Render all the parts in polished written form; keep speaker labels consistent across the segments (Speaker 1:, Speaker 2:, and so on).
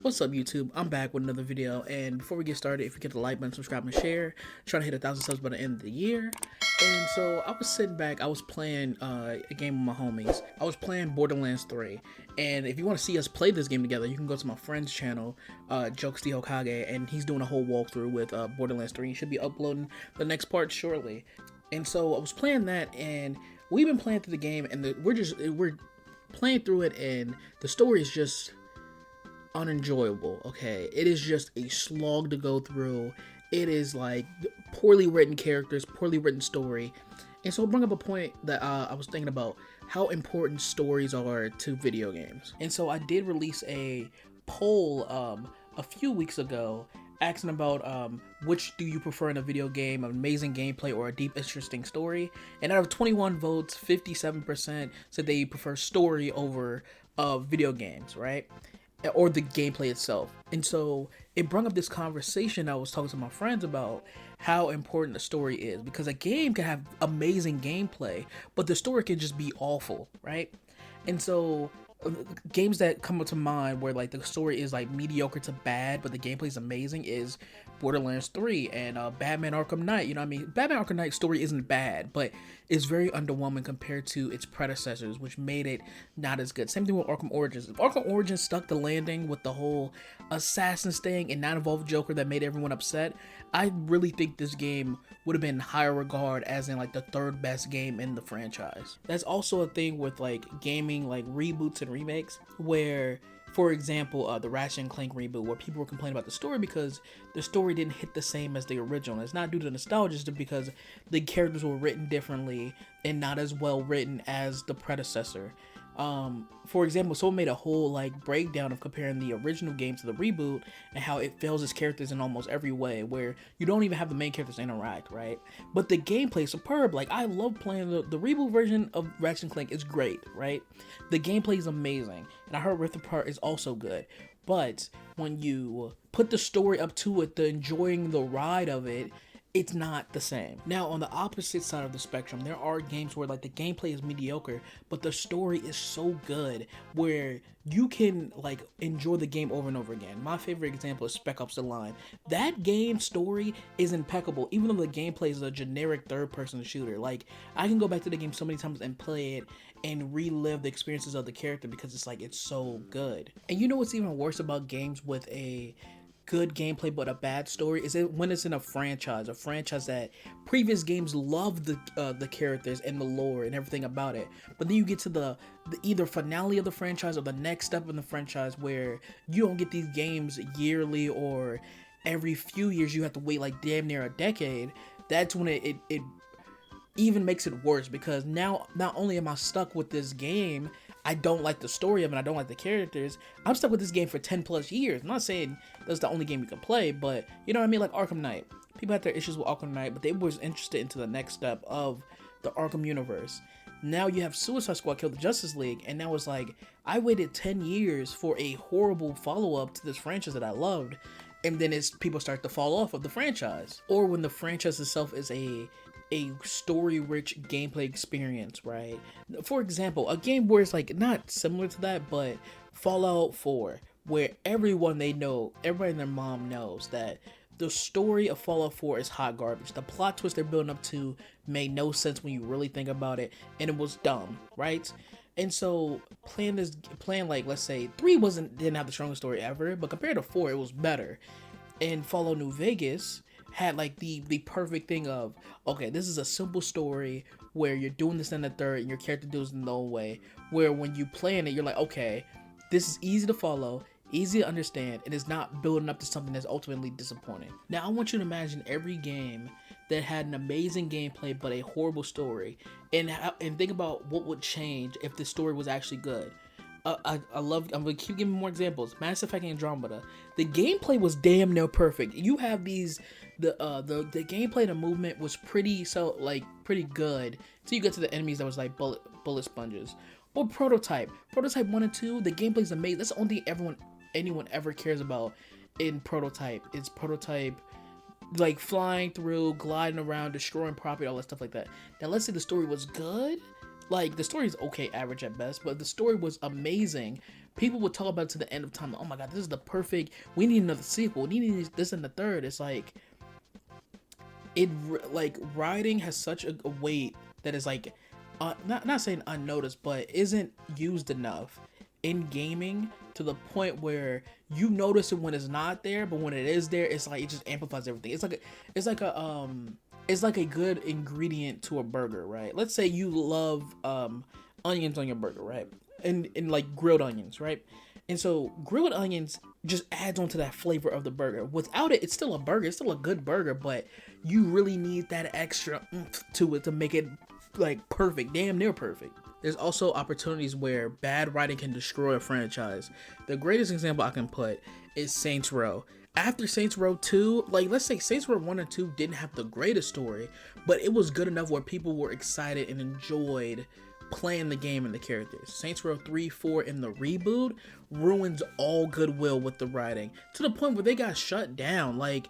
Speaker 1: What's up, YouTube? I'm back with another video, and before we get started, if you get the like button, subscribe, and share, trying to hit 1,000 subs by the end of the year. And so I was sitting back, I was playing a game with my homies. I was playing Borderlands 3, and if you want to see us play this game together, you can go to my friend's channel, Jokes the Hokage, and he's doing a whole walkthrough with Borderlands 3. He should be uploading the next part shortly. And so I was playing that, and we've been playing through the game, and we're playing through it, and the story is just unenjoyable. Okay, it is just a slog to go through. It is like poorly written characters, poorly written story. And so it brought up a point that I was thinking about how important stories are to video games. And so I did release a poll a few weeks ago asking about which do you prefer in a video game, amazing gameplay or a deep, interesting story. And out of 21 votes, 57% said they prefer story over video games, right? Or the gameplay itself. And so it brought up this conversation I was talking to my friends about how important the story is, because a game can have amazing gameplay, but the story can just be awful, right? And so games that come up to mind where like the story is like mediocre to bad but the gameplay is amazing is Borderlands 3 and Batman Arkham Knight. You know what I mean? Batman Arkham Knight's story isn't bad, but it's very underwhelming compared to its predecessors, which made it not as good. Same thing with Arkham Origins. If Arkham Origins stuck the landing with the whole Assassin's thing and not involve Joker that made everyone upset, I really think this game would have been higher regard as in like the third best game in the franchise. That's also a thing with like gaming, like reboots and remakes, where for example, the Ratchet and Clank reboot, where people were complaining about the story because the story didn't hit the same as the original. It's not due to nostalgia, it's because the characters were written differently and not as well written as the predecessor. For example, someone made a whole like breakdown of comparing the original game to the reboot and how it fails its characters in almost every way, where you don't even have the main characters interact, right? But the gameplay is superb. Like, I love playing the reboot version of Ratchet and Clank is great, right? The gameplay is amazing, and I heard Rift Apart is also good. But when you put the story up to it, the enjoying the ride of it, it's not the same. Now, on the opposite side of the spectrum, there are games where like the gameplay is mediocre, but the story is so good where you can like enjoy the game over and over again. My favorite example is Spec Ops: The Line. That game story is impeccable, even though the gameplay is a generic third-person shooter. Like, I can go back to the game so many times and play it and relive the experiences of the character because it's like, it's so good. And you know what's even worse about games with a good gameplay but a bad story is it when it's in a franchise that previous games love the characters and the lore and everything about it, but then you get to the either finale of the franchise or the next step in the franchise where you don't get these games yearly or every few years. You have to wait like damn near a decade. That's when it even makes it worse, because now not only am I stuck with this game, I don't like the story of it, I don't like the characters, I'm stuck with this game for 10 plus years. I'm not saying that's the only game you can play, but you know what I mean? Like Arkham Knight. People had their issues with Arkham Knight, but they was interested into the next step of the Arkham universe. Now you have Suicide Squad kill the Justice League, and now it's like, I waited 10 years for a horrible follow-up to this franchise that I loved, and then it's people start to fall off of the franchise. Or when the franchise itself is a story-rich gameplay experience, right? For example, a game where it's like not similar to that, but Fallout 4, where everybody and their mom knows that the story of Fallout 4 is hot garbage. The plot twist they're building up to made no sense when you really think about it, and it was dumb, right? And so playing like, let's say 3 didn't have the strongest story ever, but compared to 4, it was better. And Fallout New Vegas had like the perfect thing of, okay, this is a simple story where you're doing this in the third and your character does it in the own way, where when you play in it, you're like, okay, this is easy to follow, easy to understand, and it's not building up to something that's ultimately disappointing. Now I want you to imagine every game that had an amazing gameplay but a horrible story, and think about what would change if the story was actually good. I'm gonna keep giving more examples. Mass Effect Andromeda. The gameplay was damn near perfect. You have the gameplay, the movement was pretty good. So you get to the enemies that was like bullet sponges. Or Prototype 1 and 2. The gameplay is amazing. That's the only thing anyone ever cares about in Prototype. It's Prototype like flying through, gliding around, destroying property, all that stuff like that. Now let's say the story was good. Like, the story is okay, average at best, but the story was amazing. People would talk about it to the end of time. Oh my god, this is the perfect. We need another sequel. We need this and the third. It's like like writing has such a weight that is like not saying unnoticed, but isn't used enough in gaming to the point where you notice it when it's not there, but when it is there, it's like it just amplifies everything. It's like a good ingredient to a burger, right? Let's say you love onions on your burger, right? And like grilled onions, right? And so grilled onions just adds on to that flavor of the burger. Without it, it's still a burger. It's still a good burger, but you really need that extra oomph to it to make it like perfect, damn near perfect. There's also opportunities where bad writing can destroy a franchise. The greatest example I can put is Saints Row. After Saints Row 2, like let's say Saints Row 1 and 2 didn't have the greatest story, but it was good enough where people were excited and enjoyed playing the game and the characters. Saints Row 3, 4, and the reboot ruins all goodwill with the writing to the point where they got shut down. Like,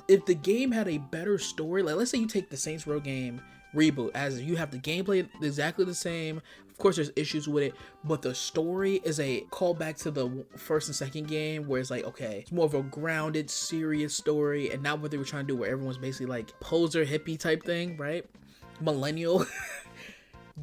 Speaker 1: if the game had a better story, like let's say you take the Saints Row game reboot, as you have the gameplay exactly the same. Of course, there's issues with it, but the story is a callback to the first and second game, where it's like, okay, it's more of a grounded, serious story, and not what they were trying to do, where everyone's basically like poser hippie type thing, right? Millennial.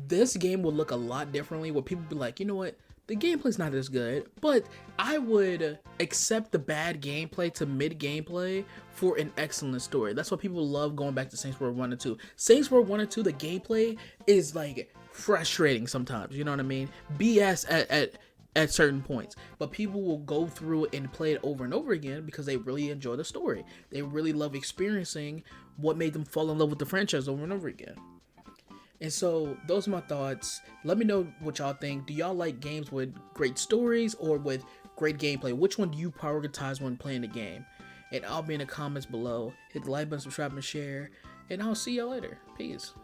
Speaker 1: This game will look a lot differently, where people be like, you know what, the gameplay's not as good, but I would accept the bad gameplay to mid gameplay for an excellent story. That's why people love going back to Saints Row 1 and 2. Saints Row 1 and 2, the gameplay is like frustrating sometimes, you know what I mean? BS at certain points, but people will go through and play it over and over again because they really enjoy the story. They really love experiencing what made them fall in love with the franchise over and over again. And so those are my thoughts. Let me know what y'all think. Do y'all like games with great stories or with great gameplay? Which one do you prioritize when playing the game? And I'll be in the comments below. Hit the like button, subscribe, and share. And I'll see y'all later. Peace.